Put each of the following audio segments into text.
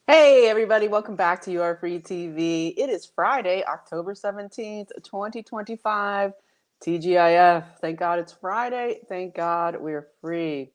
Hey everybody, welcome back to Your Free TV. It is Friday, October 17th, 2025. TGIF. Thank God it's Friday. Thank God we're free.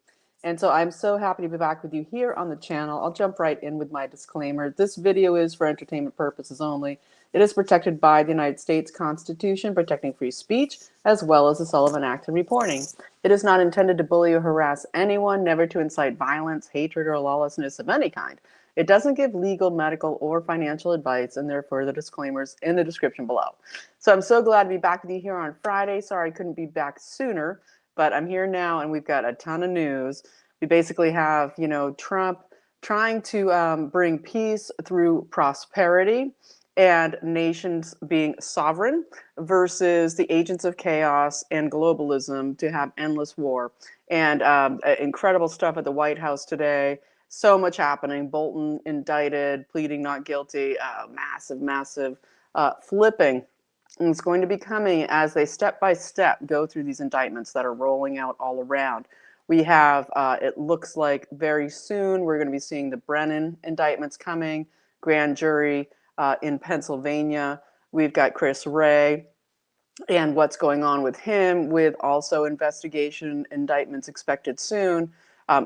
And so I'm so happy to be back with you here on the channel. I'll jump right in with my disclaimer. This video is for entertainment purposes only. It is protected by the United States Constitution, protecting free speech, as well as the Sullivan Act and reporting. It is not intended to bully or harass anyone, never to incite violence, hatred, or lawlessness of any kind. It doesn't give legal, medical, or financial advice, and there are further disclaimers in the description below. So I'm so glad to be back with you here on Friday. Sorry I couldn't be back sooner, but I'm here now, and we've got a ton of news. We basically have, Trump trying to bring peace through prosperity and nations being sovereign versus the agents of chaos and globalism to have endless war. And incredible stuff at the White House today. So much happening. Bolton indicted, pleading not guilty. Massive flipping. And it's going to be coming as they step by step go through these indictments that are rolling out all around. We have, it looks like very soon, we're going to be seeing the Brennan indictments coming, grand jury in Pennsylvania. We've got Chris Wray and what's going on with him, with also investigation indictments expected soon.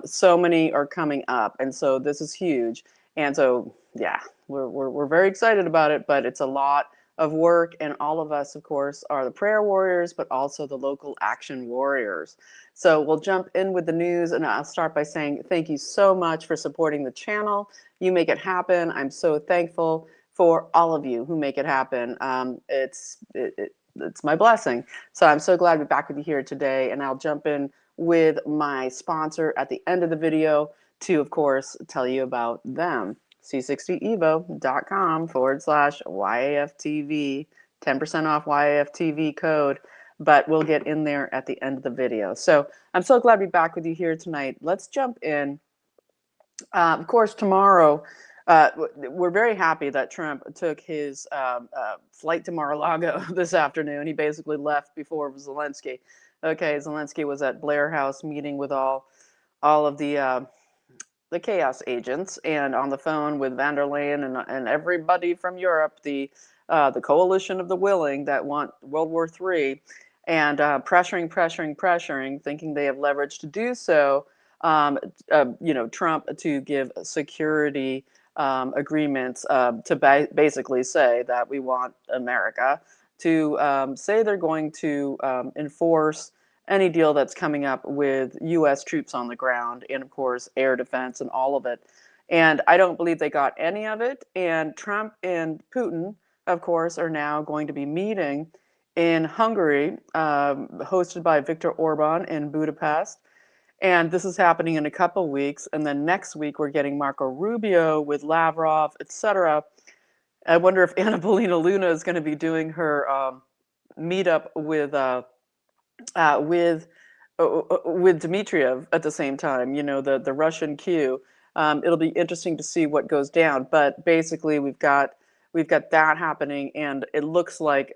So many are coming up, and so this is huge. And so, yeah, we're very excited about it, but it's a lot of work, and all of us, of course, are the prayer warriors, but also the local action warriors. So we'll jump in with the news, and I'll start by saying thank you so much for supporting the channel. You make it happen. I'm so thankful for all of you who make it happen. It's my blessing. So I'm so glad to be back with you here today, and I'll jump in with my sponsor at the end of the video to, of course, tell you about them. c60evo.com/YAFTV, 10% off YAFTV code, but we'll get in there at the end of the video. So I'm so glad to be back with you here tonight. Let's jump in. Of course, tomorrow, we're very happy that Trump took his flight to Mar-a-Lago this afternoon. He basically left before Zelensky. Okay, Zelensky was at Blair House meeting with all of the chaos agents, and on the phone with van der Leyen and everybody from Europe, the coalition of the willing that want World War III, and pressuring, thinking they have leverage to do so. Trump to give security agreements to basically say that we want America to say they're going to enforce any deal that's coming up with U.S. troops on the ground, and of course air defense and all of it. And I don't believe they got any of it. And Trump and Putin, of course, are now going to be meeting in Hungary, hosted by Viktor Orban in Budapest. And this is happening in a couple weeks. And then next week, we're getting Marco Rubio with Lavrov, etc. I wonder if Anna Paulina Luna is going to be doing her meetup with Dmitriev at the same time, the Russian Q. It'll be interesting to see what goes down. But basically, we've got that happening. And it looks like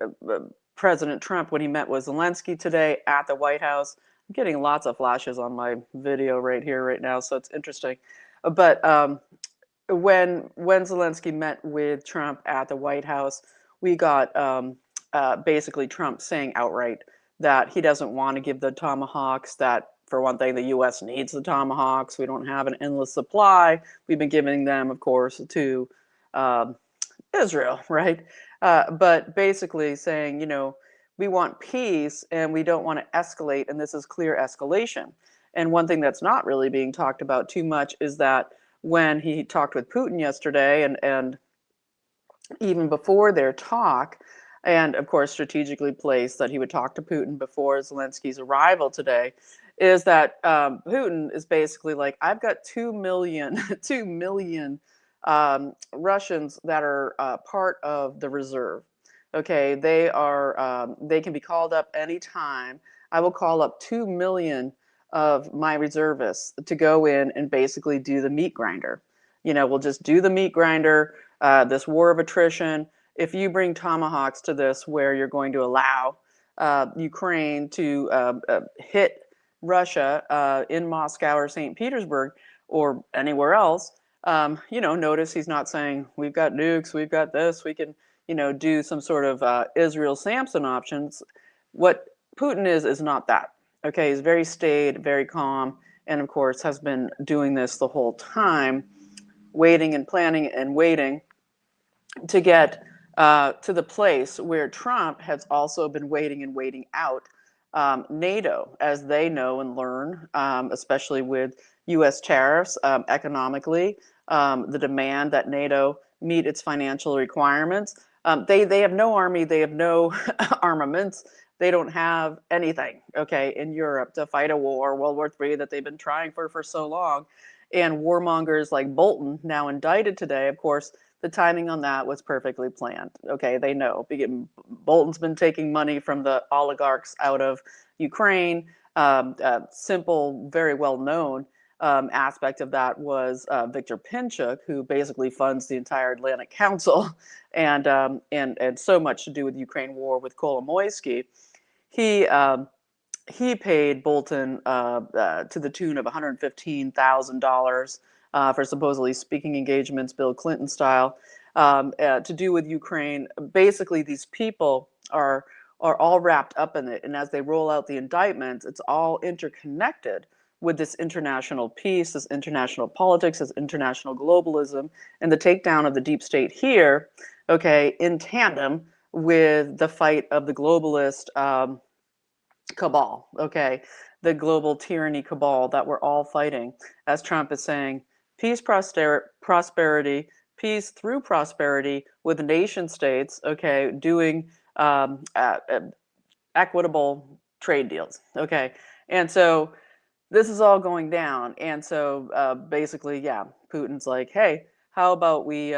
President Trump, when he met with Zelensky today at the White House, I'm getting lots of flashes on my video right here, right now, so it's interesting. But when Zelensky met with Trump at the White House, we got basically Trump saying outright that he doesn't want to give the Tomahawks, that for one thing, the U.S. needs the Tomahawks. We don't have an endless supply. We've been giving them, of course, to Israel, right? But basically saying, we want peace and we don't want to escalate, and this is clear escalation. And one thing that's not really being talked about too much is that when he talked with Putin yesterday, and even before their talk, and of course strategically placed that he would talk to Putin before Zelensky's arrival today, is that Putin is basically like, I've got 2 million Russians that are part of the reserve. Okay, they can be called up anytime. I will call up 2 million of my reservists to go in and basically do the meat grinder. We'll just do the meat grinder, this war of attrition. If you bring Tomahawks to this, where you're going to allow Ukraine to hit Russia in Moscow or St. Petersburg or anywhere else, Notice he's not saying we've got nukes, we've got this, we can, do some sort of Israel Samson options. What Putin is not that. Okay, he's very staid, very calm, and of course has been doing this the whole time, waiting and planning and waiting to get to the place where Trump has also been waiting and waiting out NATO, as they know and learn, especially with U.S. tariffs, economically, the demand that NATO meet its financial requirements. They have no army, they have no armaments, they don't have anything, okay, in Europe to fight a war, World War III, that they've been trying for so long. And warmongers like Bolton, now indicted today, of course, the timing on that was perfectly planned. Okay, they know. Bolton's been taking money from the oligarchs out of Ukraine. Simple, very well known aspect of that was Victor Pinchuk, who basically funds the entire Atlantic Council, and so much to do with the Ukraine war with Kolomoisky. He paid Bolton to the tune of $115,000 for supposedly speaking engagements, Bill Clinton style, to do with Ukraine. Basically, these people are all wrapped up in it, and as they roll out the indictments, it's all interconnected with this international peace, this international politics, this international globalism, and the takedown of the deep state here, okay, in tandem with the fight of the globalist cabal, okay, the global tyranny cabal that we're all fighting, as Trump is saying, peace, prosperity, peace through prosperity with nation states, okay, doing equitable trade deals, okay, and so this is all going down, and so basically, yeah, Putin's like, hey, how about we,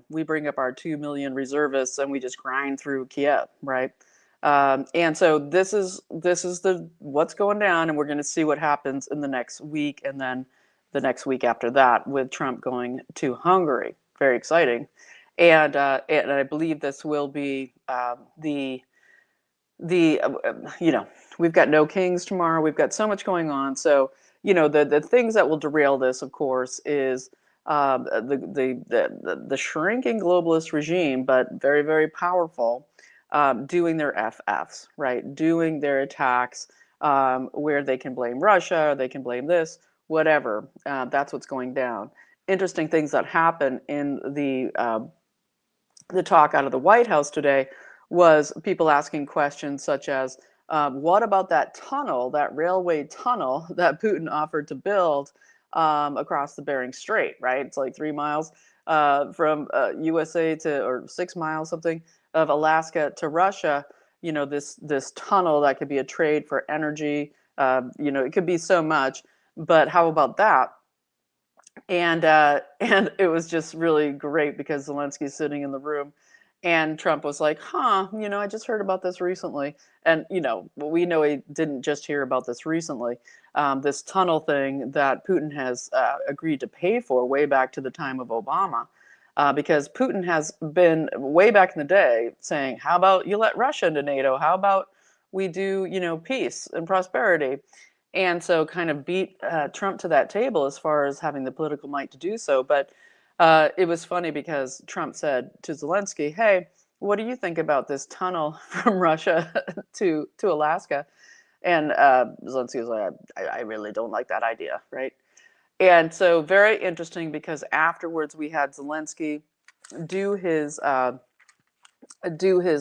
we bring up our 2 million reservists and we just grind through Kiev, right? And so this is what's going down, and we're going to see what happens in the next week, and then the next week after that with Trump going to Hungary. Very exciting, and I believe this will be we've got no kings tomorrow. We've got so much going on. So the things that will derail this, of course, is the shrinking globalist regime, but very, very powerful, doing their FFs, right? Doing their attacks where they can blame Russia, they can blame this, whatever. That's what's going down. Interesting things that happen in the talk out of the White House today was people asking questions such as, what about that tunnel, that railway tunnel that Putin offered to build across the Bering Strait, right? It's like 3 miles from USA to, or 6 miles something, of Alaska to Russia. This tunnel that could be a trade for energy. It could be so much, but how about that? And it was just really great because Zelensky's sitting in the room, and Trump was like, I just heard about this recently. And, we know he didn't just hear about this recently. This tunnel thing that Putin has agreed to pay for way back to the time of Obama. Because Putin has been way back in the day saying, how about you let Russia into NATO? How about we do, peace and prosperity? And so kind of beat Trump to that table as far as having the political might to do so. But it was funny because Trump said to Zelensky, hey, what do you think about this tunnel from Russia to Alaska? And Zelensky was like, I really don't like that idea, right? And so very interesting because afterwards we had Zelensky do his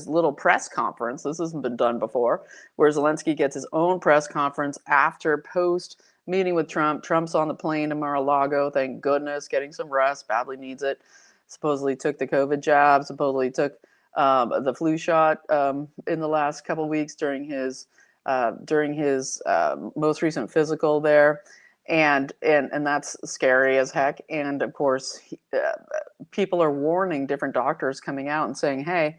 little press conference. This hasn't been done before, where Zelensky gets his own press conference after post meeting with Trump. Trump's on the plane to Mar-a-Lago, thank goodness, getting some rest, badly needs it. Supposedly took the COVID jab, supposedly took the flu shot in the last couple of weeks during his most recent physical there. And that's scary as heck. And of course, people are warning, different doctors coming out and saying, hey,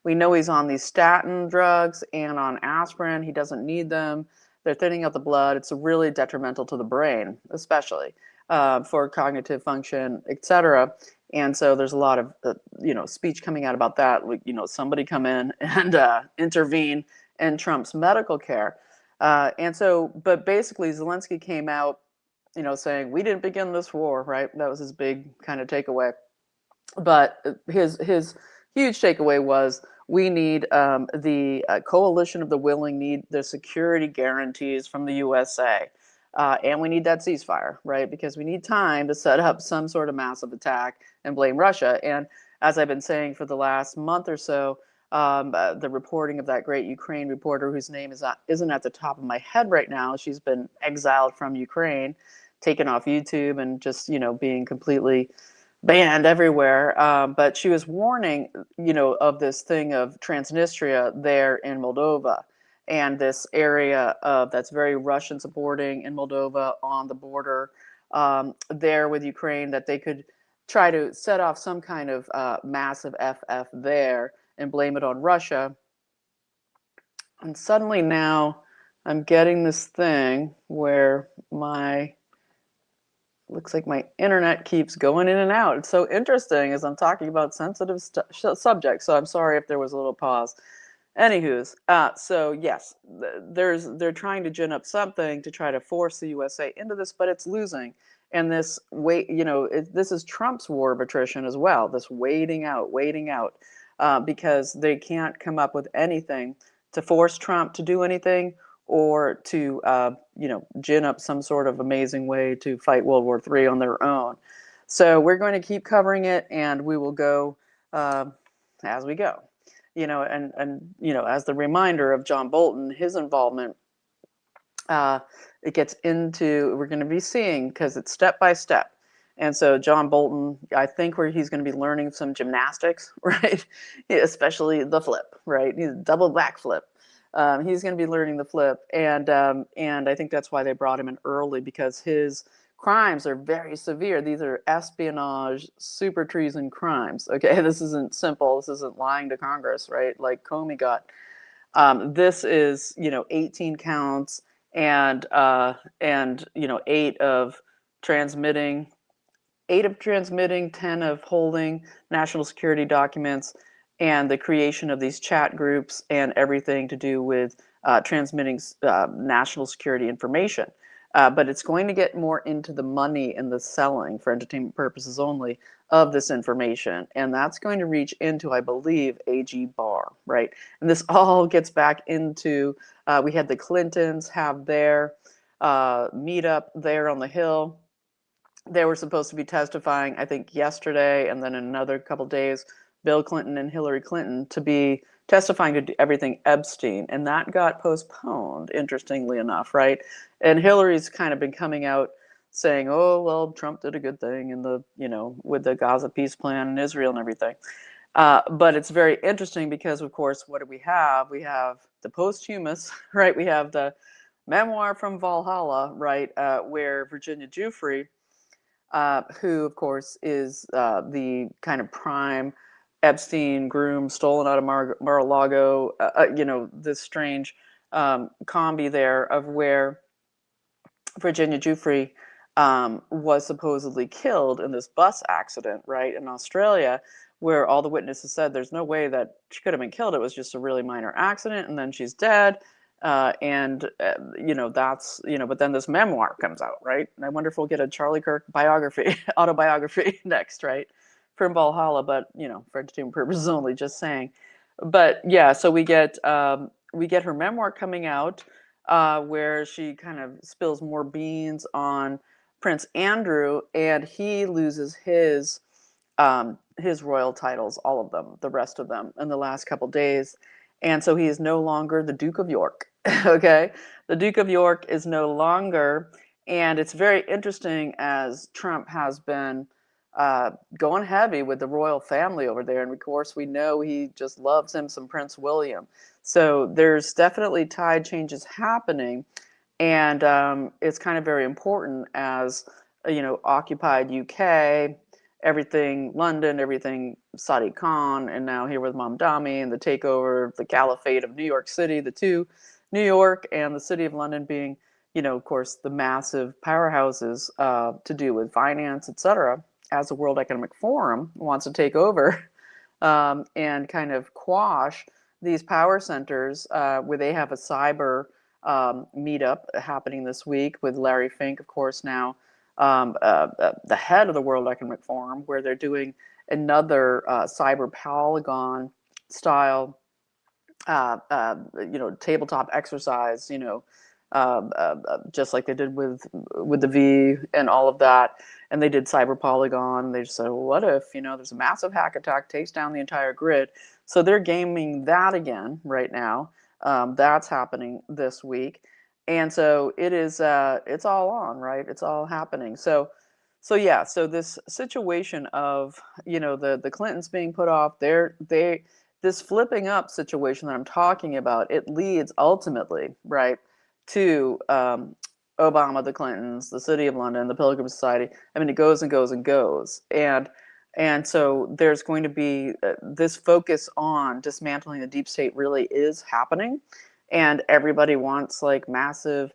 we know he's on these statin drugs and on aspirin. He doesn't need them. They're thinning out the blood. It's really detrimental to the brain, especially for cognitive function, etc. And so there's a lot of speech coming out about that. Somebody come in and intervene in Trump's medical care. But basically Zelensky came out saying we didn't begin this war, right? That was his big kind of takeaway. But his huge takeaway was we need the coalition of the willing, need the security guarantees from the USA. And we need that ceasefire, right? Because we need time to set up some sort of massive attack and blame Russia. And as I've been saying for the last month or so, the reporting of that great Ukraine reporter whose name isn't at the top of my head right now. She's been exiled from Ukraine, taken off YouTube, and just being completely banned everywhere. But she was warning, of this thing of Transnistria there in Moldova, and this area that's very Russian supporting in Moldova on the border there with Ukraine, that they could try to set off some kind of massive FF there and blame it on Russia. And suddenly now I'm getting this thing where looks like my internet keeps going in and out. It's so interesting as I'm talking about sensitive subjects. So I'm sorry if there was a little pause. Anywho's, so yes, they're trying to gin up something to try to force the USA into this, but it's losing. And this this is Trump's war of attrition as well. This waiting out, because they can't come up with anything to force Trump to do anything, or to gin up some sort of amazing way to fight World War III on their own. So we're going to keep covering it, and we will go as we go. And as the reminder of John Bolton, his involvement, it gets into, we're going to be seeing, because it's step by step. And so John Bolton, I think where he's going to be learning some gymnastics, right? Especially the flip, right? He's double back flip. He's going to be learning the flip, and I think that's why they brought him in early, because his crimes are very severe. These are espionage, super treason crimes. Okay, this isn't simple. This isn't lying to Congress, right? Like Comey got. This is 18 counts, and 8 of transmitting, 10 of holding national security documents, and the creation of these chat groups, and everything to do with transmitting national security information. But it's going to get more into the money and the selling for entertainment purposes only of this information. And that's going to reach into, I believe, AG Barr, right? And this all gets back into, we had the Clintons have their meetup there on the Hill. They were supposed to be testifying, I think, yesterday, and then in another couple days, Bill Clinton and Hillary Clinton to be testifying to everything Epstein, and that got postponed, interestingly enough, right? And Hillary's kind of been coming out saying, oh, well, Trump did a good thing in the, with the Gaza peace plan in Israel and everything. But it's very interesting because, of course, what do we have? We have the posthumous, right? We have the memoir from Valhalla, right, where Virginia Giuffre, who, of course, is the kind of prime Epstein groom stolen out of Mar-a-Lago, this strange combi there of where Virginia Giuffre was supposedly killed in this bus accident, right, in Australia, where all the witnesses said there's no way that she could have been killed. It was just a really minor accident, and then she's dead. That's, but then this memoir comes out, right? And I wonder if we'll get a Charlie Kirk biography, autobiography next, right? From Valhalla, but, for entertainment purposes only, just saying. But yeah, so we get her memoir coming out, where she kind of spills more beans on Prince Andrew, and he loses his royal titles, all of them, the rest of them, in the last couple days. And so he is no longer the Duke of York. Okay, the Duke of York is no longer, and it's very interesting as Trump has been going heavy with the royal family over there, and of course we know he just loves him some Prince William. So there's definitely tide changes happening, and it's kind of very important as occupied UK. Everything London, everything Sadiq Khan, and now here with Mamdani and the takeover, the caliphate of New York City, the two, New York and the city of London being, of course, the massive powerhouses to do with finance, etc., as the World Economic Forum wants to take over and kind of quash these power centers, where they have a cyber meetup happening this week with Larry Fink, of course, now the head of the World Economic Forum, where they're doing another Cyber Polygon style, tabletop exercise, just like they did with the V and all of that. And they did Cyber Polygon. They just said, well, what if, there's a massive hack attack, takes down the entire grid. So they're gaming that again right now. That's happening this week. And so it is, it's all on, right? It's all happening. So this situation of, the Clintons being put off, this flipping up situation that I'm talking about, it leads ultimately, right, to Obama, the Clintons, the City of London, the Pilgrim Society. I mean, it goes and goes and goes. And so there's going to be this focus on dismantling the deep state really is happening. And everybody wants like massive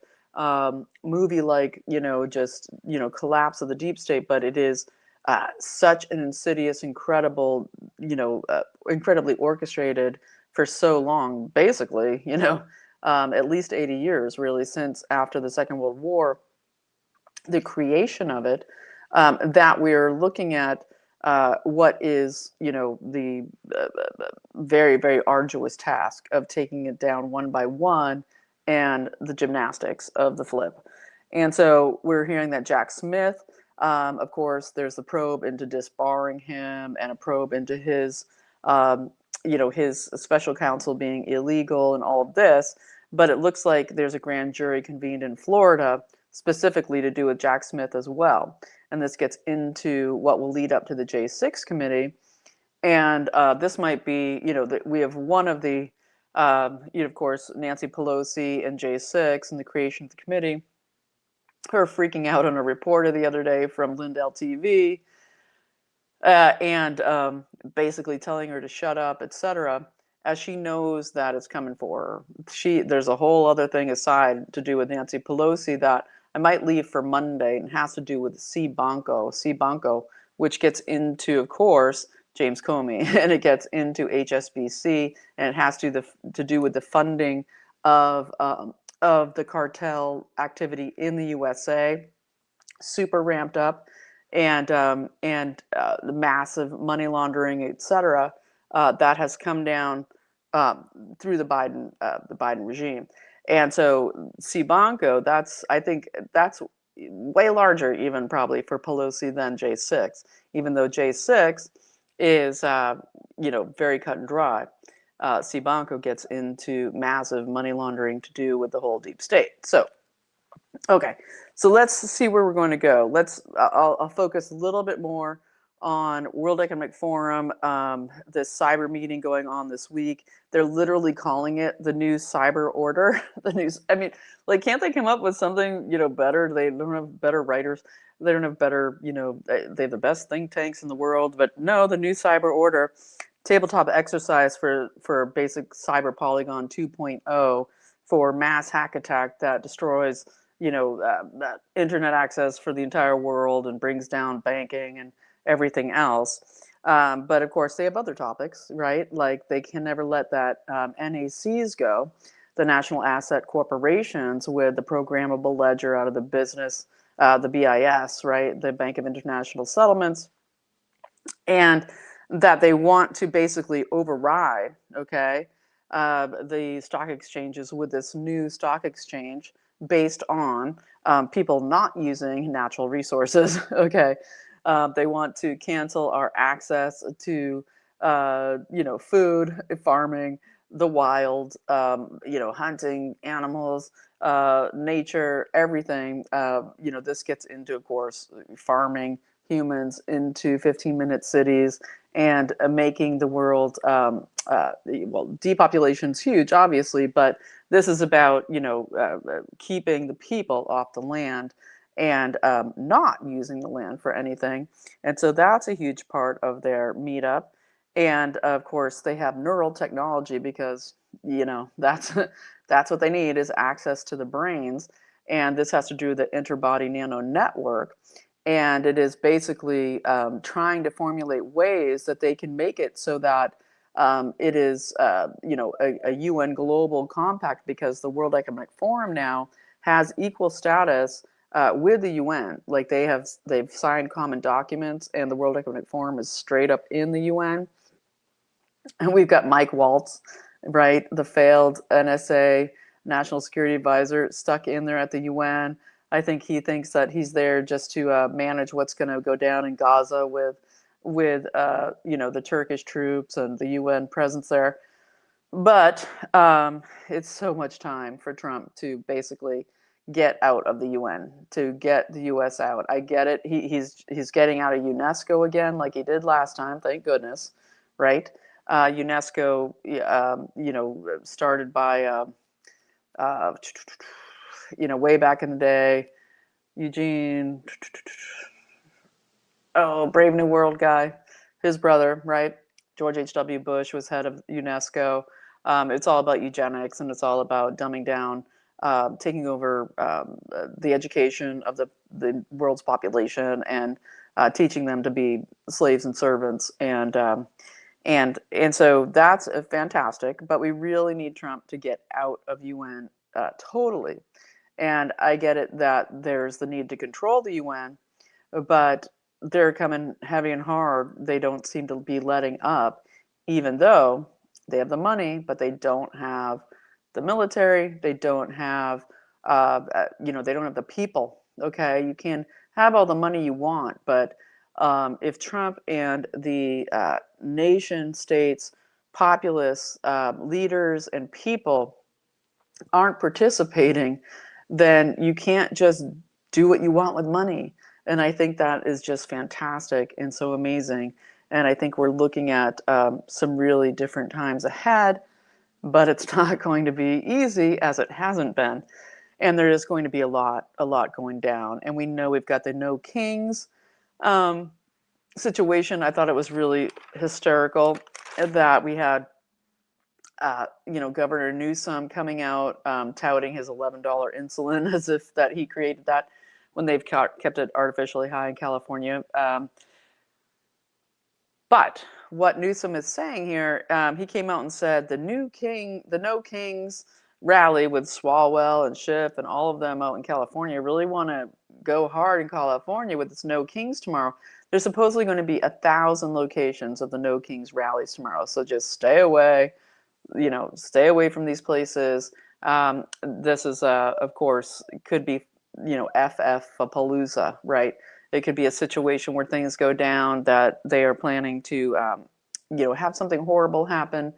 movie like, collapse of the deep state. But it is such an insidious, incredible, incredibly orchestrated for so long, basically, at least 80 years, really, since after the Second World War, the creation of it, that we're looking at what is, the very, very arduous task of taking it down one by one and the gymnastics of the flip. And so we're hearing that Jack Smith, of course, there's the probe into disbarring him and a probe into his, his special counsel being illegal and all of this. But it looks like there's a grand jury convened in Florida specifically to do with Jack Smith as well. And this gets into what will lead up to the J6 committee. And this might be, we have one of the, of course, Nancy Pelosi and J6 and the creation of the committee. Her freaking out on a reporter the other day from Lindell TV and basically telling her to shut up, etc., as she knows that it's coming for her. There's a whole other thing aside to do with Nancy Pelosi that I might leave for Monday and has to do with CIBANCO, which gets into, of course, James Comey, and it gets into HSBC, and it has to do with the funding of the cartel activity in the USA, super ramped up, and the massive money laundering, etc., that has come down through the Biden regime. And so CIBANCO, I think that's way larger even probably for Pelosi than J6, even though J6 is very cut and dry. CIBANCO gets into massive money laundering to do with the whole deep state. So, okay, so let's see where we're going to go. I'll focus a little bit more on World Economic Forum, this cyber meeting going on this week. They're literally calling it the new cyber order. Can't they come up with something, better? They don't have better writers. They don't have better, they have the best think tanks in the world. But no, the new cyber order, tabletop exercise for basic Cyber Polygon 2.0 for mass hack attack that destroys, that internet access for the entire world and brings down banking and everything else. But of course, they have other topics, right? Like they can never let that NACs go, the National Asset Corporations, with the programmable ledger out of the business, the BIS, right? The Bank of International Settlements. And that they want to basically override, okay, the stock exchanges with this new stock exchange based on people not using natural resources, okay. They want to cancel our access to, food, farming, the wild, hunting animals, nature, everything. This gets into, of course, farming humans into 15-minute cities and making the world, depopulation's huge, obviously, but this is about, keeping the people off the land and not using the land for anything. And so that's a huge part of their meetup. And of course, they have neural technology because, that's what they need is access to the brains. And this has to do with the interbody nano network. And it is basically trying to formulate ways that they can make it so that it is, a UN global compact, because the World Economic Forum now has equal status with the UN. Like they've signed common documents, and the World Economic Forum is straight up in the UN. And we've got Mike Waltz, right, the failed NSA National Security Advisor, stuck in there at the UN. I think he thinks that he's there just to manage what's going to go down in Gaza with the Turkish troops and the UN presence there. But it's so much time for Trump to basically get out of the UN, to get the US out. I get it. He's getting out of UNESCO again, like he did last time. Thank goodness, right? UNESCO, started by way back in the day. Eugene, Brave New World guy, his brother, right? George H.W. Bush was head of UNESCO. It's all about eugenics, and it's all about dumbing down, taking over the education of the world's population, and teaching them to be slaves and servants. And so that's fantastic, but we really need Trump to get out of UN totally. And I get it that there's the need to control the UN, but they're coming heavy and hard. They don't seem to be letting up, even though they have the money, but they don't have the military. They don't have, they don't have the people. Okay, you can have all the money you want, but if Trump and the nation states, populace, leaders, and people aren't participating, then you can't just do what you want with money. And I think that is just fantastic and so amazing. And I think we're looking at some really different times ahead, but it's not going to be easy, as it hasn't been. And there is going to be a lot going down. And we know we've got the No Kings situation. I thought it was really hysterical that we had Governor Newsom coming out touting his $11 insulin as if that he created that, when they've kept it artificially high in California. But what Newsom is saying here, he came out and said the No Kings rally with Swalwell and Schiff and all of them out in California really want to go hard in California with this No Kings tomorrow. There's supposedly going to be 1,000 locations of the No Kings rallies tomorrow. So just stay away. Stay away from these places. This is, of course, could be, FF-a-palooza, right? It could be a situation where things go down that they are planning to, have something horrible happen,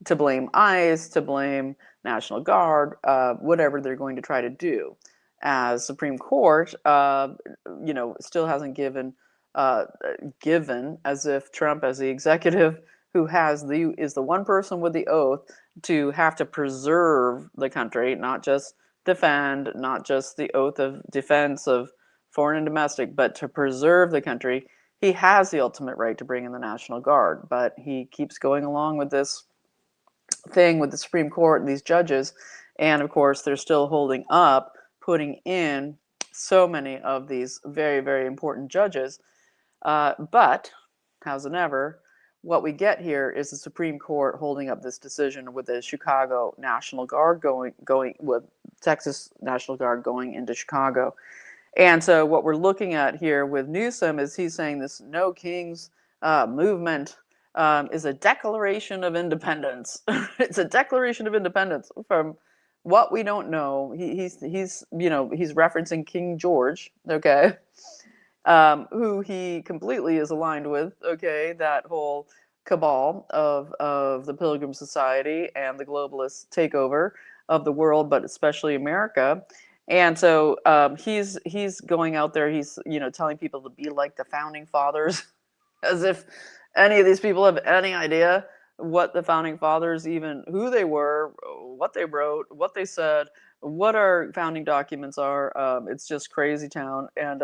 to blame ICE, to blame National Guard, whatever they're going to try to do. As Supreme Court, still hasn't given, as if Trump, as the executive, who is the one person with the oath to have to preserve the country, not just defend, not just the oath of defense of foreign and domestic, but to preserve the country. He has the ultimate right to bring in the National Guard, but he keeps going along with this thing with the Supreme Court and these judges. And of course, they're still holding up, putting in so many of these very, very important judges. But, how's it ever, what we get here is the Supreme Court holding up this decision with the Chicago National Guard going with Texas National Guard going into Chicago. And so what we're looking at here with Newsom is he's saying this No Kings movement is a declaration of independence. It's a declaration of independence from what we don't know. He's referencing King George, okay, who he completely is aligned with, okay, that whole cabal of the Pilgrim Society and the globalist takeover of the world, but especially America. And so he's going out there, he's telling people to be like the founding fathers, as if any of these people have any idea what the founding fathers, even who they were, what they wrote, what they said, what our founding documents are. It's just crazy town. And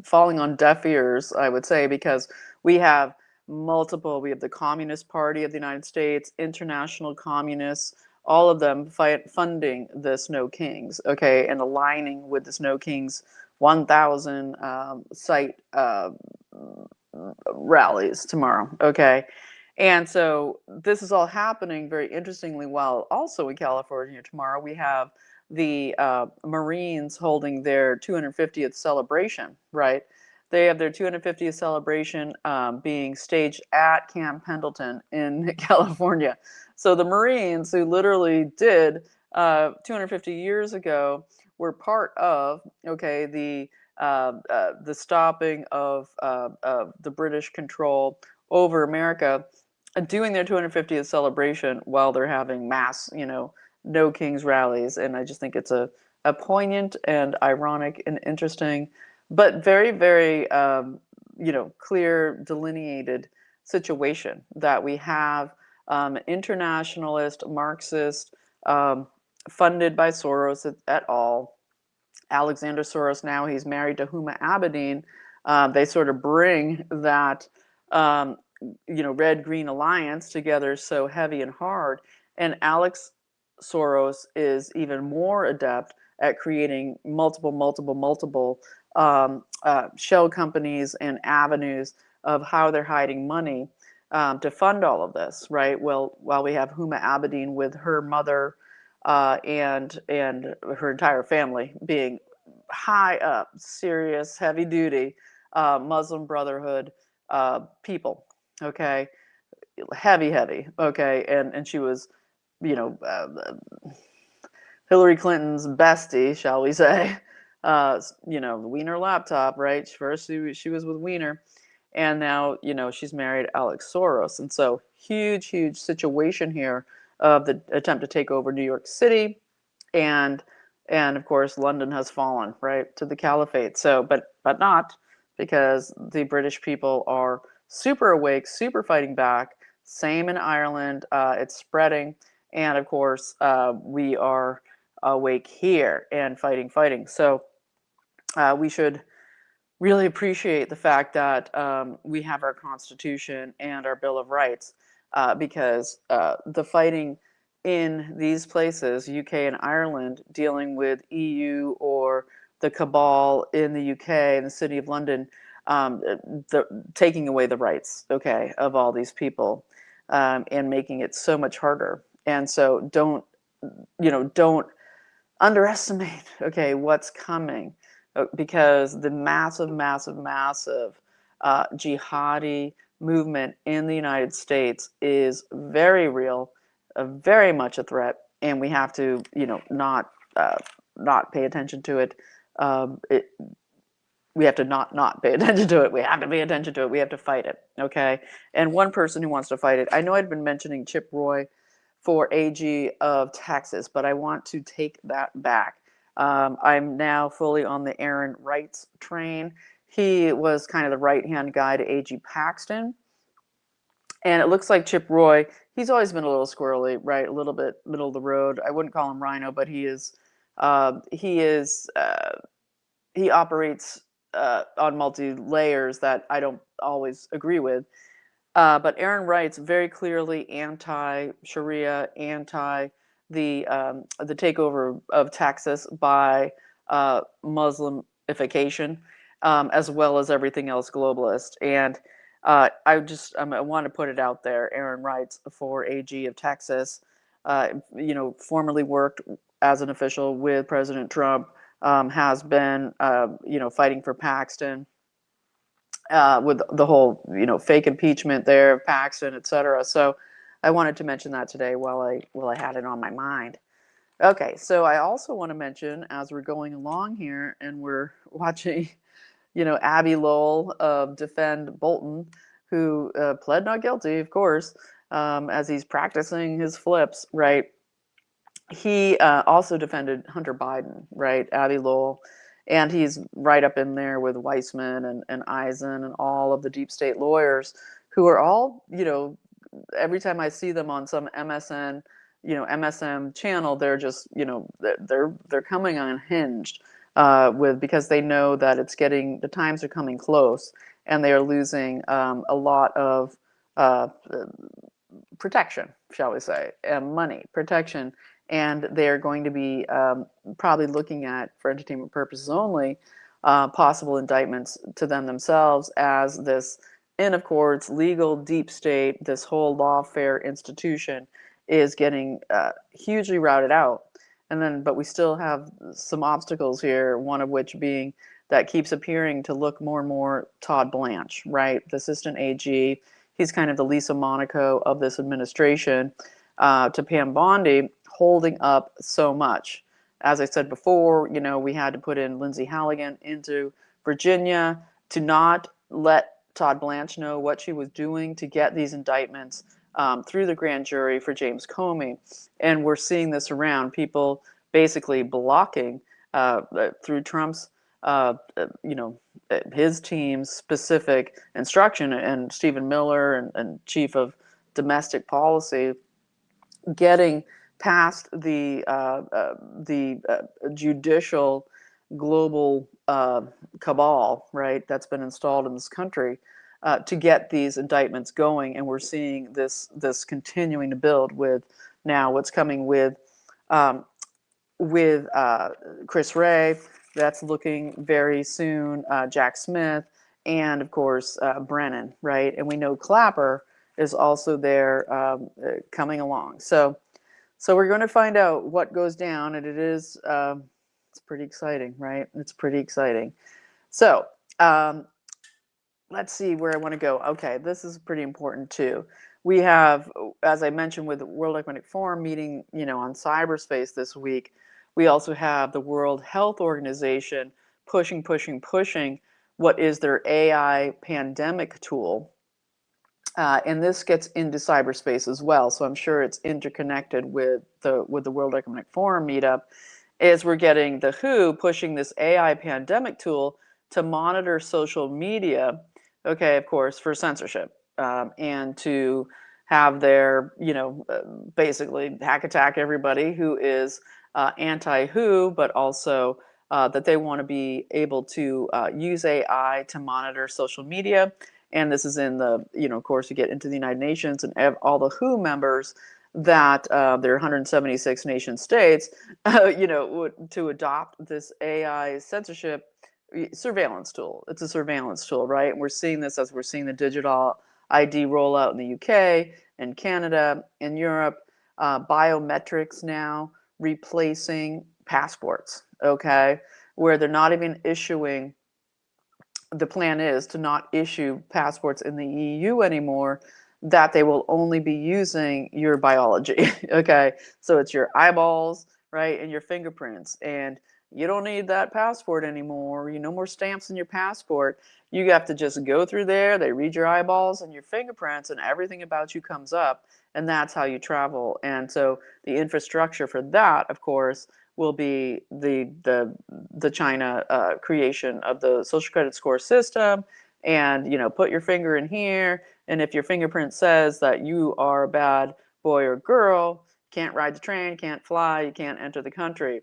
falling on deaf ears, I would say, because we have the Communist Party of the United States, international communists, all of them funding this No Kings, okay, and aligning with this No Kings 1,000 site rallies tomorrow, okay? And so this is all happening very interestingly while also in California tomorrow we have the Marines holding their 250th celebration, right? They have their 250th celebration being staged at Camp Pendleton in California. So the Marines, who literally did 250 years ago, were part of the stopping of the British control over America, doing their 250th celebration while they're having mass, no kings rallies. And I just think it's a poignant and ironic and interesting, but very, very, clear, delineated situation that we have internationalist, Marxist, funded by Soros et al. Alexander Soros, now he's married to Huma Abedin. They sort of bring that, red-green alliance together so heavy and hard. And Alex Soros is even more adept at creating multiple shell companies and avenues of how they're hiding money to fund all of this, right? Well, while we have Huma Abedin with her mother and her entire family being high up, serious, heavy duty Muslim Brotherhood people, okay, heavy, okay, and she was, Hillary Clinton's bestie, shall we say, the Wiener laptop, right? First she was with Wiener, and now, she's married Alex Soros. And so huge situation here of the attempt to take over New York City, and of course London has fallen, right, to the caliphate. So but not, because the British people are super awake, super fighting back. Same in Ireland, it's spreading, and of course we are awake here and fighting. So we should really appreciate the fact that we have our Constitution and our Bill of Rights, because the fighting in these places, UK and Ireland, dealing with EU or the cabal in the UK and the City of London, taking away the rights, okay, of all these people, and making it so much harder. And so don't underestimate, okay, what's coming, because the massive jihadi movement in the United States is very real, very much a threat, and we have to, not pay attention to it. We have to not pay attention to it. We have to pay attention to it. We have to fight it, okay? And one person who wants to fight it, I know I'd been mentioning Chip Roy for AG of Texas, but I want to take that back. I'm now fully on the Aaron Wrights train. He was kind of the right-hand guy to AG Paxton. And it looks like Chip Roy, he's always been a little squirrely, right? A little bit middle of the road. I wouldn't call him Rhino, but he operates on multi-layers that I don't always agree with. But Aaron Wright's very clearly anti-Sharia, anti the takeover of Texas by Muslimification, as well as everything else globalist. And I want to put it out there. Aaron Wright for AG of Texas, formerly worked as an official with President Trump, has been fighting for Paxton. With the whole, fake impeachment there of Paxton, etc. So I wanted to mention that today while I had it on my mind. Okay, so I also want to mention, as we're going along here and we're watching, Abby Lowell defend Bolton, who pled not guilty, of course, as he's practicing his flips, right? He also defended Hunter Biden, right? Abby Lowell. And he's right up in there with Weissman and Eisen and all of the deep state lawyers, who are all, every time I see them on some MSN, MSM channel, they're just, they're coming unhinged because they know that the times are coming close, and they are losing a lot of protection, shall we say, money, protection. And they're going to be probably looking at, for entertainment purposes only, possible indictments to them themselves as this in of courts, legal deep state, this whole lawfare institution is getting hugely routed out. And then, but we still have some obstacles here, one of which being that keeps appearing to look more and more Todd Blanche, right? The assistant AG. He's kind of the Lisa Monaco of this administration, to Pam Bondi, holding up so much. As I said before, you know, we had to put in Lindsay Halligan into Virginia to not let Todd Blanche know what she was doing to get these indictments through the grand jury for James Comey. And we're seeing this around, people basically blocking through Trump's, you know, his team's specific instruction, and Stephen Miller and Chief of Domestic Policy, getting past the judicial global cabal, right, that's been installed in this country, to get these indictments going. And we're seeing this continuing to build with now what's coming with Chris Wray. That's looking very soon. Jack Smith, and of course Brennan, right? And we know Clapper is also there, coming along. So we're going to find out what goes down, and it is it's pretty exciting, right? It's pretty exciting. So let's see where I want to go. Okay, this is pretty important too. We have, as I mentioned, with the World Economic Forum meeting, you know, on cyberspace this week. We also have the World Health Organization pushing what is their AI pandemic tool. And this gets into cyberspace as well, so I'm sure it's interconnected with the World Economic Forum meetup. Is we're getting the WHO pushing this AI pandemic tool to monitor social media, okay, of course, for censorship, and to have their, you know, basically hack attack everybody who is anti-WHO, but also that they want to be able to use AI to monitor social media. And this is in the, you know, of course, you get into the United Nations and all the WHO members that there are 176 nation states, you know, to adopt this AI censorship surveillance tool. It's a surveillance tool, right? And we're seeing this as we're seeing the digital ID rollout in the UK and Canada and Europe, biometrics now replacing passports, okay, where they're not even issuing. The plan is to not issue passports in the EU anymore, that they will only be using your biology, okay? So it's your eyeballs, right, and your fingerprints, and you don't need that passport anymore. You no more stamps in your passport. You have to just go through there, they read your eyeballs and your fingerprints, and everything about you comes up, and that's how you travel. And so the infrastructure for that, of course, will be the China creation of the social credit score system. And, you know, put your finger in here, and if your fingerprint says that you are a bad boy or girl, can't ride the train, can't fly, you can't enter the country.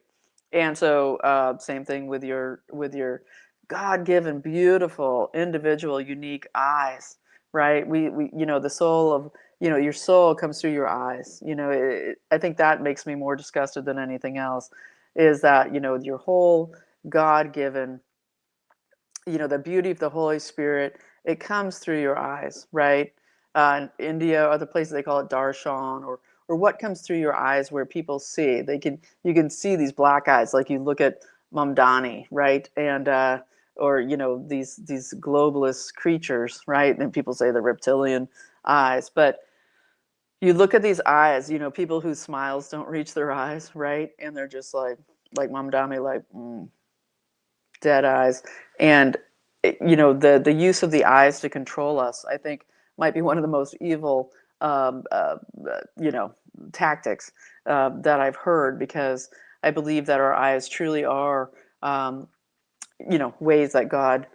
And so same thing with your God-given, beautiful, individual, unique eyes, right? We you know, the soul of, you know, your soul comes through your eyes. You know, I think that makes me more disgusted than anything else, is that, you know, your whole God-given, you know, the beauty of the Holy Spirit, it comes through your eyes, right? In India, other places, they call it darshan, or what comes through your eyes, where people see. You can see these black eyes, like you look at Mamdani, right? And or, you know, these globalist creatures, right? And people say the reptilian eyes, but you look at these eyes, you know, people whose smiles don't reach their eyes, right? And they're just like Mamdani, like dead eyes. And you know, the use of the eyes to control us, I think, might be one of the most evil you know, tactics that I've heard, because I believe that our eyes truly are you know, ways that God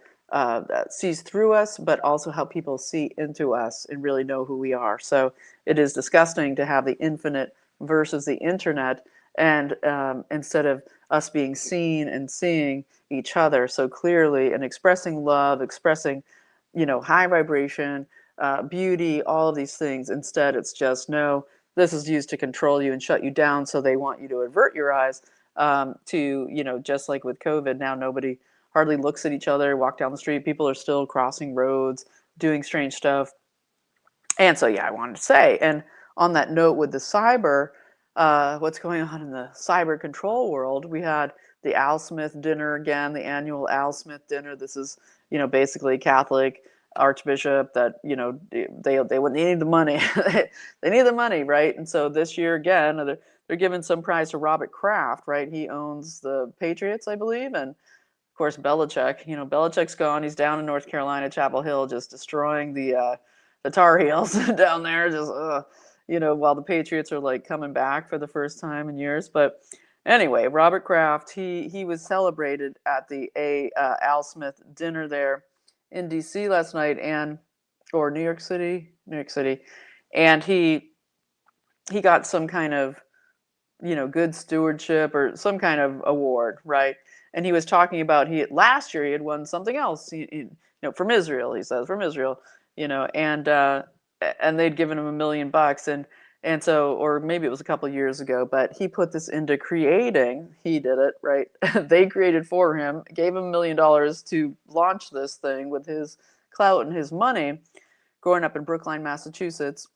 sees through us, but also how people see into us and really know who we are. So it is disgusting to have the infinite versus the internet, and instead of us being seen and seeing each other so clearly and expressing love, expressing, you know, high vibration, beauty, all of these things. Instead, it's just, no, this is used to control you and shut you down, so they want you to avert your eyes to, you know, just like with COVID, now nobody hardly looks at each other, walk down the street, people are still crossing roads, doing strange stuff. And so, yeah, I wanted to say, and on that note with the cyber, what's going on in the cyber control world. We had the Al Smith dinner again, the annual Al Smith dinner. This is, basically Catholic archbishop that, they need the money. They need the money, right? And so this year again, they're giving some prize to Robert Kraft, right? He owns the Patriots, I believe, and of course Belichick. Belichick's gone. He's down in North Carolina, Chapel Hill, just destroying the Tar Heels down there. Just while the Patriots are like coming back for the first time in years. But anyway, Robert Kraft, he was celebrated at the Al Smith dinner there in D.C. last night, or New York City, and he got some kind of good stewardship or some kind of award, right? And he was talking about last year he had won something else, from Israel. He says from Israel, and they'd given him $1 million, and so, or maybe it was a couple of years ago, but he put this into creating. He did it, right? They created for him, gave him $1 million to launch this thing with his clout and his money. Growing up in Brookline, Massachusetts,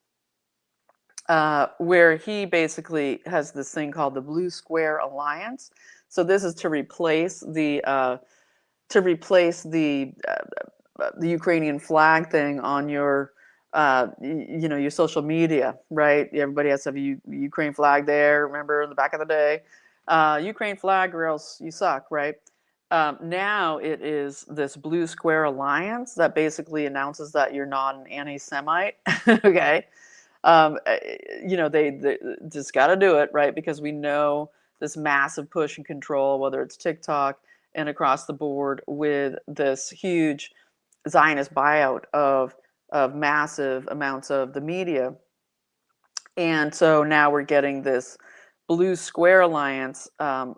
where he basically has this thing called the Blue Square Alliance. So this is to replace the Ukrainian flag thing on your your social media, right? Everybody has to have a Ukraine flag there. Remember in the back of the day, Ukraine flag or else you suck, right? Now it is this Blue Square Alliance that basically announces that you're not an anti-Semite, okay? They just got to do it, right? Because we know this massive push and control, whether it's TikTok and across the board, with this huge Zionist buyout of massive amounts of the media. And so now we're getting this Blue Square Alliance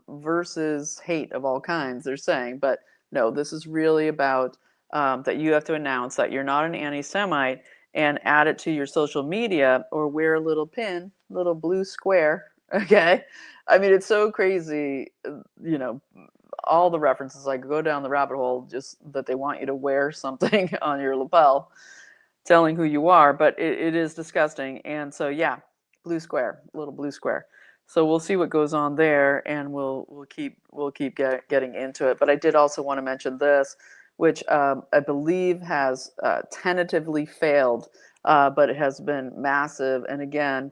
versus hate of all kinds, they're saying. But no, this is really about that you have to announce that you're not an anti-Semite and add it to your social media or wear a little pin, little blue square, okay? I mean, it's so crazy, all the references. I go down the rabbit hole, just that they want you to wear something on your lapel telling who you are, but it is disgusting. And so, yeah, blue square, little blue square. So we'll see what goes on there, and we'll keep getting into it. But I did also want to mention this, which I believe has tentatively failed, but it has been massive. And again,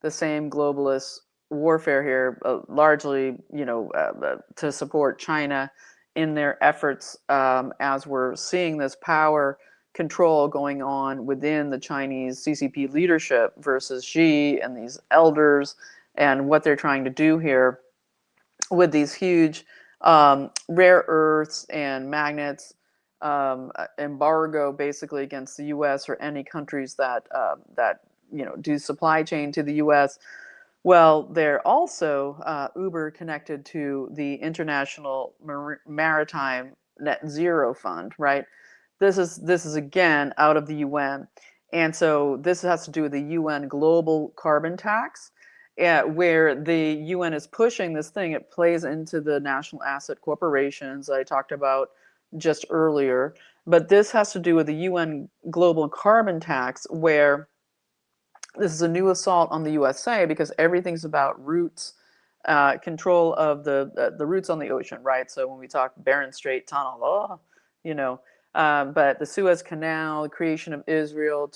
the same globalist warfare here, largely, to support China in their efforts, as we're seeing this power control going on within the Chinese CCP leadership versus Xi and these elders, and what they're trying to do here with these huge rare earths and magnets, embargo basically against the U.S. or any countries that do supply chain to the U.S. Well, they're also uber connected to the International Maritime Net Zero Fund, right? This is again out of the UN, and so this has to do with the UN global carbon tax, where the UN is pushing this thing. It plays into the national asset corporations I talked about just earlier, but this has to do with the UN global carbon tax, where this is a new assault on the USA because everything's about routes, control of the routes on the ocean, right? So when we talk Bering Strait Tunnel, but the Suez Canal, creation of Israel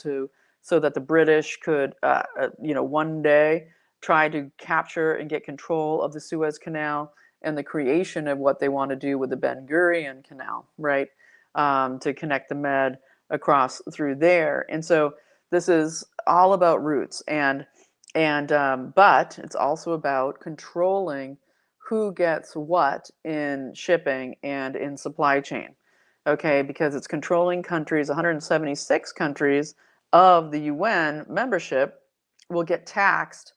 so that the British could, one day try to capture and get control of the Suez Canal, and the creation of what they want to do with the Ben Gurion Canal, right, to connect the Med across through there. And so this is all about routes, but it's also about controlling who gets what in shipping and in supply chain. Okay, because it's controlling countries. 176 countries of the UN membership will get taxed.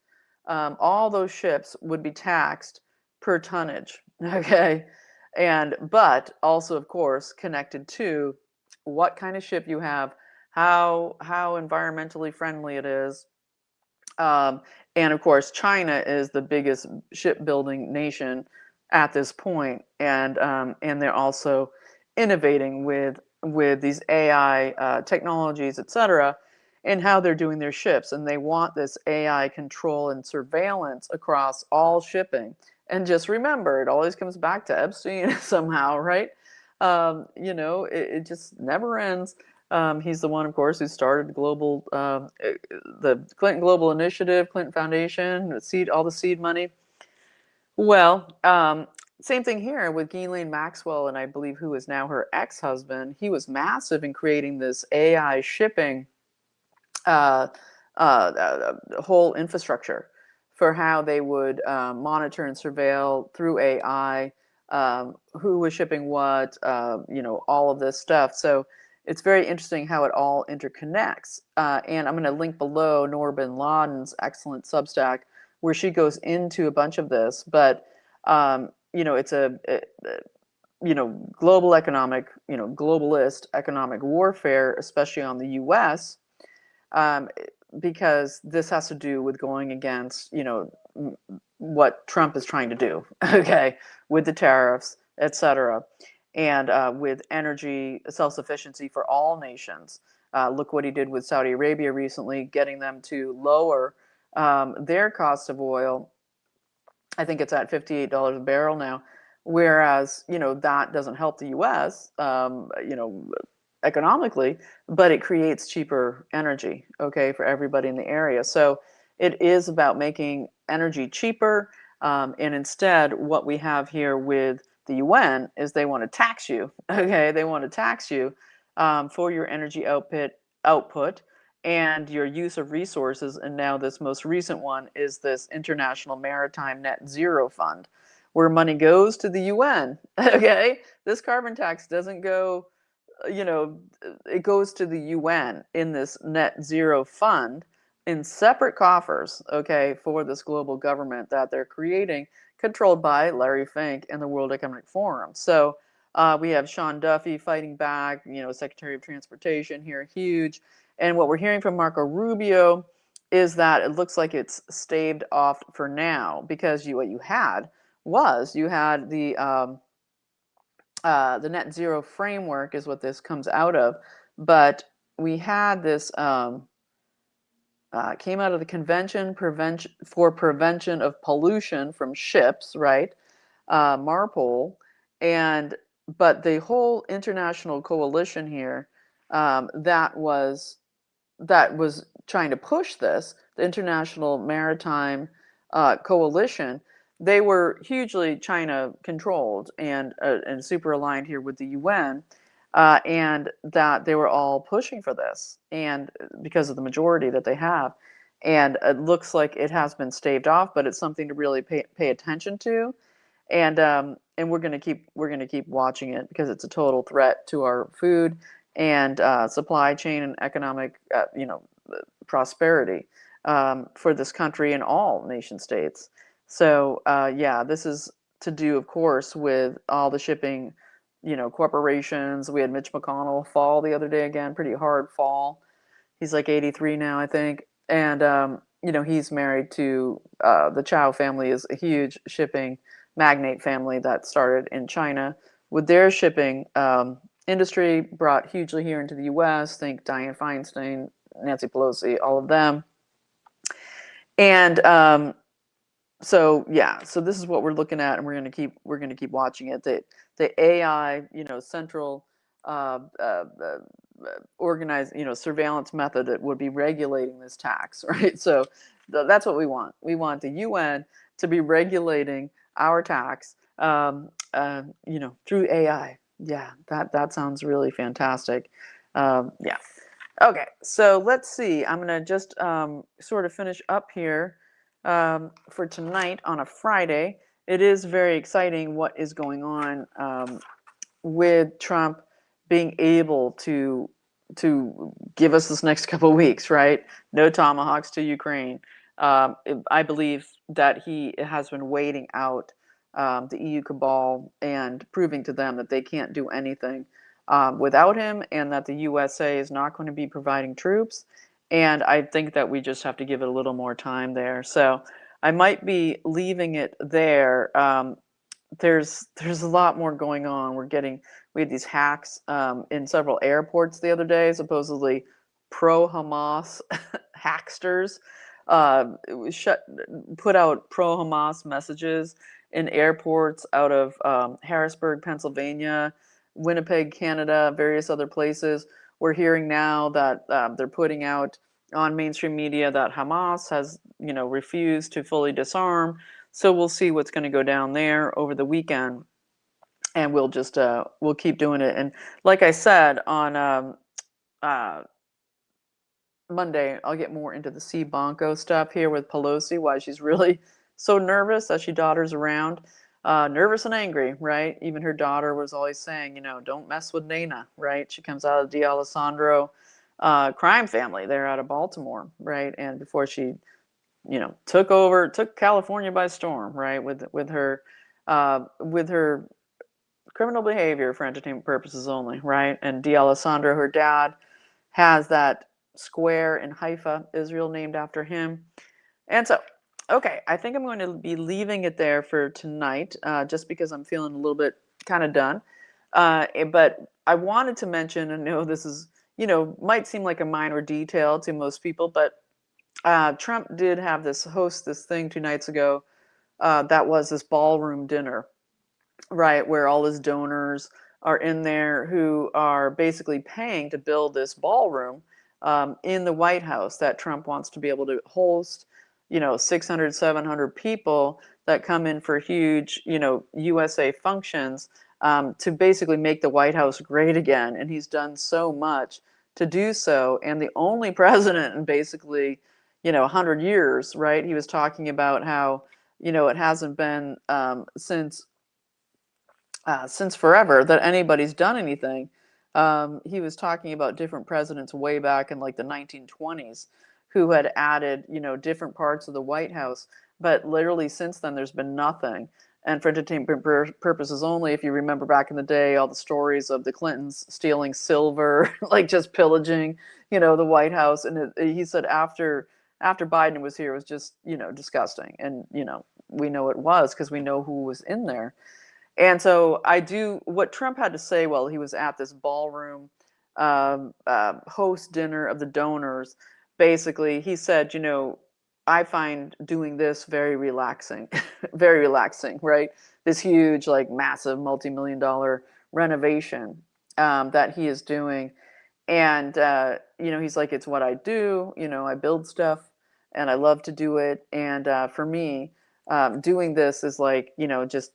All those ships would be taxed per tonnage. Okay, but also, of course, connected to what kind of ship you have, how environmentally friendly it is, and of course, China is the biggest shipbuilding nation at this point, and they're also innovating with these AI technologies, etc. and how they're doing their ships. And they want this AI control and surveillance across all shipping. And just remember, it always comes back to Epstein somehow, right? It just never ends. He's the one, of course, who started the Clinton Global Initiative, Clinton Foundation, all the seed money. Well, same thing here with Ghislaine Maxwell, and I believe who is now her ex-husband. He was massive in creating this AI shipping whole infrastructure for how they would monitor and surveil through AI who was shipping what, all of this stuff. So it's very interesting how it all interconnects. And I'm going to link below Noor bin Laden's excellent Substack, where she goes into a bunch of this. But it's global economic, globalist economic warfare, especially on the U.S. Because this has to do with going against, what Trump is trying to do, okay, with the tariffs, etc., and with energy self-sufficiency for all nations. Look what he did with Saudi Arabia recently, getting them to lower their cost of oil. I think it's at $58 a barrel now, whereas, that doesn't help the U.S., economically, but it creates cheaper energy, okay, for everybody in the area. So it is about making energy cheaper. And instead, what we have here with the UN is they want to tax you, okay? They want to tax you for your energy output and your use of resources. And now this most recent one is this International Maritime Net Zero Fund, where money goes to the UN, okay? This carbon tax doesn't go, it goes to the UN in this net zero fund in separate coffers, okay, for this global government that they're creating, controlled by Larry Fink and the World Economic Forum. So we have Sean Duffy fighting back, Secretary of Transportation here, huge. And what we're hearing from Marco Rubio is that it looks like it's staved off for now, because what you had the net zero framework is what this comes out of, but we had this came out of the Convention for Prevention of Pollution from Ships, right? MARPOL, but the whole international coalition here that was trying to push this, the International Maritime Coalition, they were hugely China controlled and super aligned here with the UN, and that they were all pushing for this, and because of the majority that they have, and it looks like it has been staved off, but it's something to really pay attention to, and we're going to keep watching it, because it's a total threat to our food and supply chain and economic prosperity for this country and all nation states. So this is to do, of course, with all the shipping, corporations. We had Mitch McConnell fall the other day again, pretty hard fall. He's like 83 now, I think, and he's married to the Chow family, is a huge shipping magnate family that started in China with their shipping industry, brought hugely here into the U.S. Think Dianne Feinstein, Nancy Pelosi, all of them, and so this is what we're looking at, and we're going to keep watching it. The AI, central organized, surveillance method that would be regulating this tax, right? So that's what we want. We want the UN to be regulating our tax, through AI. Yeah, that sounds really fantastic. Okay, so let's see. I'm going to just sort of finish up here for tonight on a Friday. It is very exciting what is going on with Trump being able to give us this next couple of weeks, right? No Tomahawks to Ukraine. I believe that he has been waiting out the EU cabal and proving to them that they can't do anything without him, and that the USA is not going to be providing troops. And I think that we just have to give it a little more time there. So I might be leaving it there. There's a lot more going on. We had these hacks in several airports the other day, supposedly pro-Hamas hacksters put out pro-Hamas messages in airports out of Harrisburg, Pennsylvania, Winnipeg, Canada, various other places. We're hearing now that they're putting out on mainstream media that Hamas has, refused to fully disarm. So we'll see what's going to go down there over the weekend, and we'll keep doing it. And like I said on Monday, I'll get more into the CIBANCO stuff here with Pelosi, why she's really so nervous as she dodders around. Nervous and angry, right? Even her daughter was always saying, don't mess with Nana, right? She comes out of D'Alessandro crime family there out of Baltimore, right? And before she, took California by storm, right? With her criminal behavior for entertainment purposes only, right? And D'Alessandro, her dad, has that square in Haifa, Israel, named after him. And so, okay, I think I'm going to be leaving it there for tonight, just because I'm feeling a little bit kind of done. But I wanted to mention, and I know this is, might seem like a minor detail to most people, but Trump did have host this thing 2 nights ago that was this ballroom dinner, right, where all his donors are in there who are basically paying to build this ballroom in the White House that Trump wants to be able to host, 600, 700 people that come in for huge, USA functions to basically make the White House great again. And he's done so much to do so. And the only president in basically, 100 years, right? He was talking about how, it hasn't been since forever that anybody's done anything. He was talking about different presidents way back in like the 1920s who had added, different parts of the White House. But literally since then, there's been nothing. And for entertainment purposes only, if you remember back in the day, all the stories of the Clintons stealing silver, like just pillaging, the White House. And he said after Biden was here, it was just, disgusting. And, we know it was because we know who was in there. And so what Trump had to say while he was at this ballroom host dinner of the donors, basically, he said, I find doing this very relaxing, very relaxing, right? This huge, like massive multi-million-dollar renovation that he is doing. And, he's like, it's what I do, I build stuff and I love to do it. And for me, doing this is like, just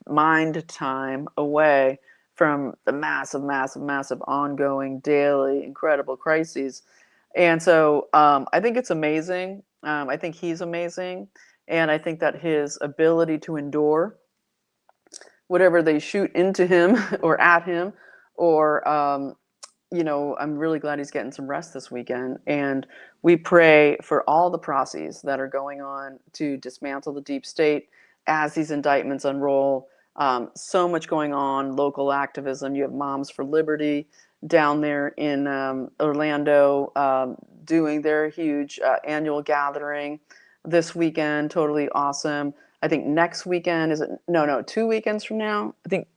mind time away from the massive, massive, massive ongoing daily incredible crises. And so I think it's amazing. I think he's amazing. And I think that his ability to endure whatever they shoot into him or at him, or, I'm really glad he's getting some rest this weekend. And we pray for all the processes that are going on to dismantle the deep state as these indictments unroll. So much going on, local activism. You have Moms for Liberty down there in Orlando doing their huge annual gathering this weekend. Totally awesome. I think next weekend no, 2 weekends from now. I think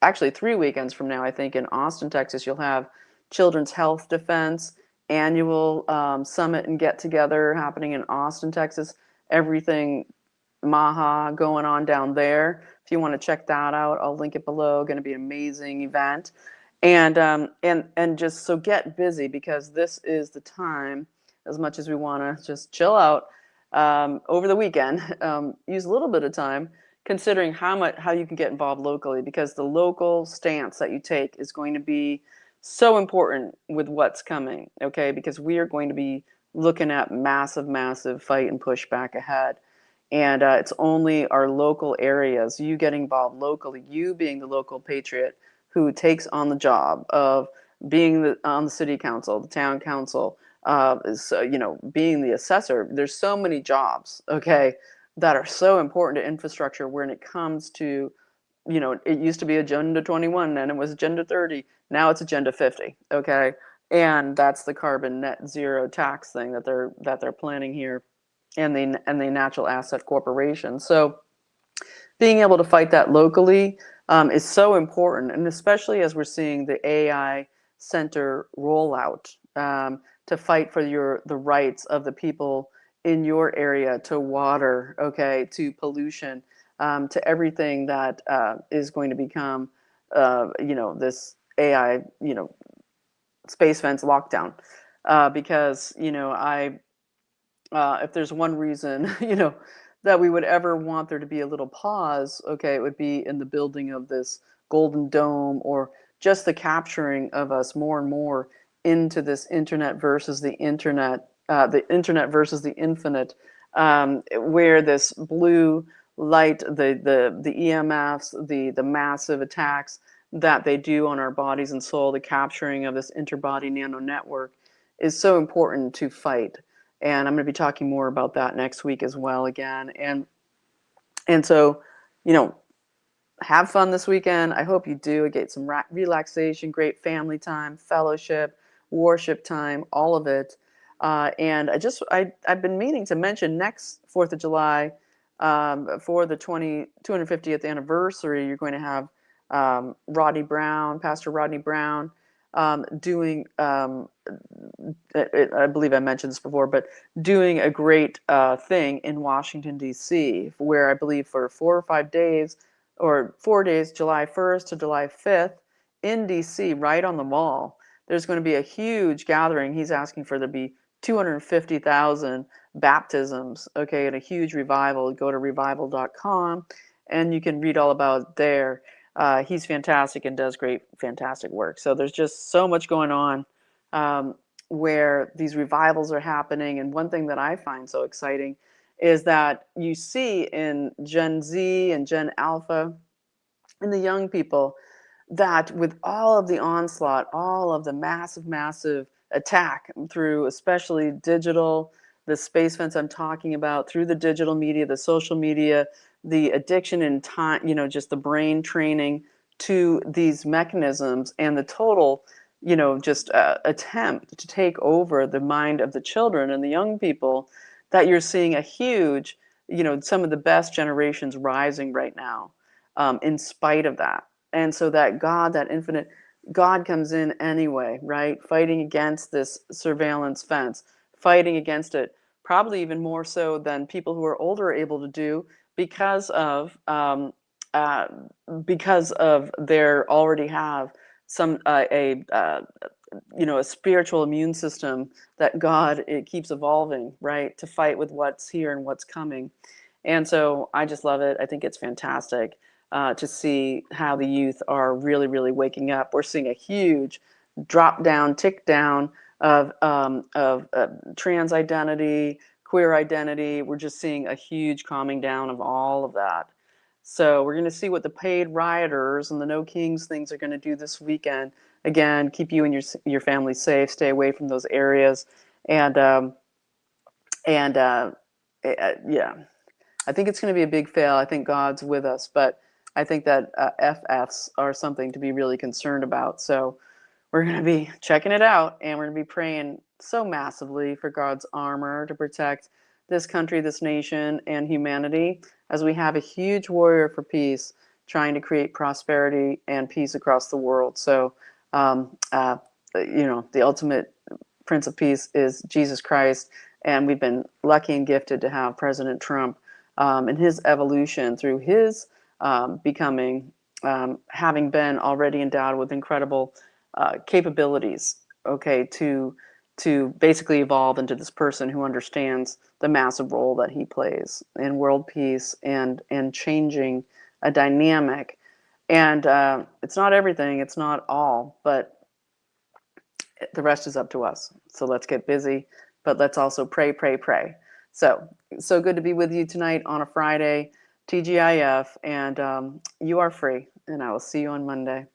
actually 3 weekends from now, I think in Austin, Texas, you'll have Children's Health Defense annual summit and get together happening in Austin, Texas. Everything Maha going on down there. If you want to check that out, I'll link it below. Going to be an amazing event. And just so get busy, because this is the time, as much as we want to just chill out over the weekend, use a little bit of time considering how you can get involved locally, because the local stance that you take is going to be so important with what's coming, okay? Because we are going to be looking at massive, massive fight and pushback ahead. And it's only our local areas, you getting involved locally, you being the local patriot who takes on the job of being on the city council, the town council, being the assessor. There's so many jobs, okay, that are so important to infrastructure when it comes to, it used to be Agenda 21, then it was Agenda 30, now it's Agenda 50, okay? And that's the carbon net zero tax thing that they're planning here, and the natural asset corporation. So being able to fight that locally is so important, and especially as we're seeing the AI center rollout. to fight for the rights of the people in your area, to water, okay, to pollution, to everything that is going to become, this AI, space fence lockdown. Because, if there's one reason, that we would ever want there to be a little pause, okay, it would be in the building of this golden dome, or just the capturing of us more and more into this internet versus the internet versus the infinite, where this blue light, the EMFs, the massive attacks that they do on our bodies and soul, the capturing of this interbody nano network is so important to fight. And I'm going to be talking more about that next week as well again. And so, have fun this weekend. I hope you do get some relaxation, great family time, fellowship, worship time, all of it. And I've been meaning to mention next 4th of July, for the 250th anniversary, you're going to have Pastor Rodney Brown, doing, I believe I mentioned this before, but doing a great thing in Washington, D.C., where I believe for 4 or 5 days, or 4 days, July 1st to July 5th, in D.C., right on the mall, there's going to be a huge gathering. He's asking for there to be 250,000 baptisms, okay, and a huge revival. Go to revival.com, and you can read all about it there. He's fantastic and does fantastic work. So there's just so much going on, where these revivals are happening. And one thing that I find so exciting is that you see in Gen Z and Gen Alpha and the young people that with all of the onslaught, all of the massive attack through especially digital, the space fence I'm talking about, through the digital media, the social media, the addiction in time, just the brain training to these mechanisms, and the total, just attempt to take over the mind of the children and the young people, that you're seeing a huge, some of the best generations rising right now, in spite of that. And so that God, that infinite God, comes in anyway, right? Fighting against this surveillance fence, fighting against it, probably even more so than people who are older are able to do, because of their already have some a spiritual immune system that God, it keeps evolving, right, to fight with what's here and what's coming. And so I just love it. I think it's fantastic to see how the youth are really waking up. We're seeing a huge tick down of trans identity, queer identity. We're just seeing a huge calming down of all of that. So we're going to see what the paid rioters and the No Kings things are going to do this weekend. Again, keep you and your family safe. Stay away from those areas. And yeah, I think it's going to be a big fail. I think God's with us, but I think that FFs are something to be really concerned about. So we're going to be checking it out, and we're going to be praying so massively for God's armor to protect this country, this nation, and humanity, as we have a huge warrior for peace trying to create prosperity and peace across the world. So, the ultimate Prince of Peace is Jesus Christ, and we've been lucky and gifted to have President Trump, in his evolution through his becoming, having been already endowed with incredible capabilities, okay, to basically evolve into this person who understands the massive role that he plays in world peace and changing a dynamic. And it's not everything, it's not all, but the rest is up to us. So let's get busy, but let's also pray. So good to be with you tonight on a Friday, TGIF, and you are free, and I will see you on Monday.